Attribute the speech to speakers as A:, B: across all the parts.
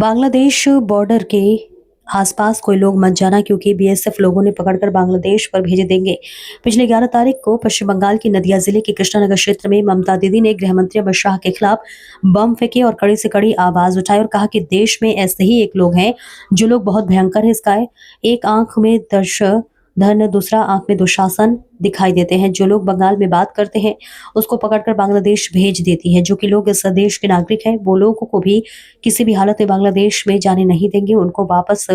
A: Bangladesh border के आसपास कोई लोग मत जाना क्योंकि बीएसएफ लोगों ने पकड़कर बांग्लादेश पर भेजे देंगे। पिछले 11 तारीख को पश्चिम बंगाल की नदिया जिले के कृष्णानगर क्षेत्र में ममता दीदी ने गृह मंत्री अमित शाह के खिलाफ बम फेंके और कड़ी से कड़ी आवाज उठाई और कहा कि देश में ऐसे ही एक लोग हैं जो लोग बहुत भयंकर है। इसका एक आंख में दर्श धन, दूसरा आंख में दुशासन दिखाई देते हैं। जो लोग बंगाल में बात करते हैं उसको पकड़कर बांग्लादेश भेज देती है। जो कि लोग इस देश के नागरिक हैं वो लोगों को भी किसी भी हालत में बांग्लादेश में जाने नहीं देंगे। उनको वापस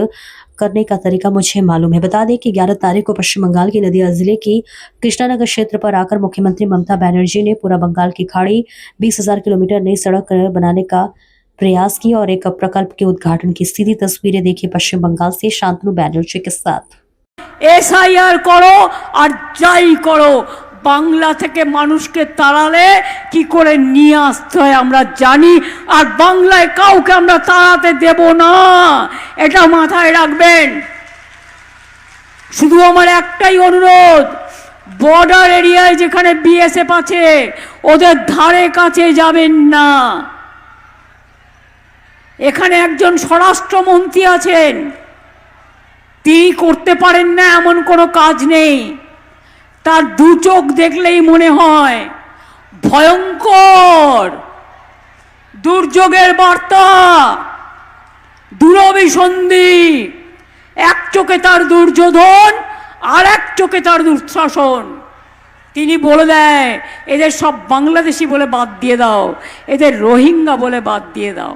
A: करने का तरीका मुझे मालूम है। बता दें कि 11 तारीख को पश्चिम बंगाल के नदिया जिले की कृष्णानगर क्षेत्र पर आकर मुख्यमंत्री ममता बनर्जी ने पूरा बंगाल की खाड़ी 20,000 किलोमीटर नई सड़क बनाने का प्रयास किया और एक प्रकल्प के उद्घाटन की सीधी तस्वीरें देखी पश्चिम बंगाल से शांतनु बनर्जी के साथ।
B: एसआईआर करो और যাই করো, বাংলা থেকে মানুষকে তাড়ালে কি করে নিয়ে আসতে হয় আমরা জানি, আর বাংলায় কাউকে আমরা তাড়াতে দেব না, এটা মাথায় রাখবেন। শুধু আমার একটাই অনুরোধ, বর্ডার এরিয়ায় যেখানে বিএসএফ আছে ওদের ধারে কাছে যাবেন না। এখানে একজন স্বরাষ্ট্রমন্ত্রী আছেন, তিনি করতে পারেন না এমন কোনো কাজ নেই। তার দু চোখ দেখলেই মনে হয় ভয়ঙ্কর দুর্যোগের বার্তা, দুরভিসন্ধি। এক চোখে তার দুর্যোধন আর এক চোখে তার দুঃশাসন। তিনি বলে দেয় এদের সব বাংলাদেশি বলে বাদ দিয়ে দাও, এদের রোহিঙ্গা বলে বাদ দিয়ে দাও।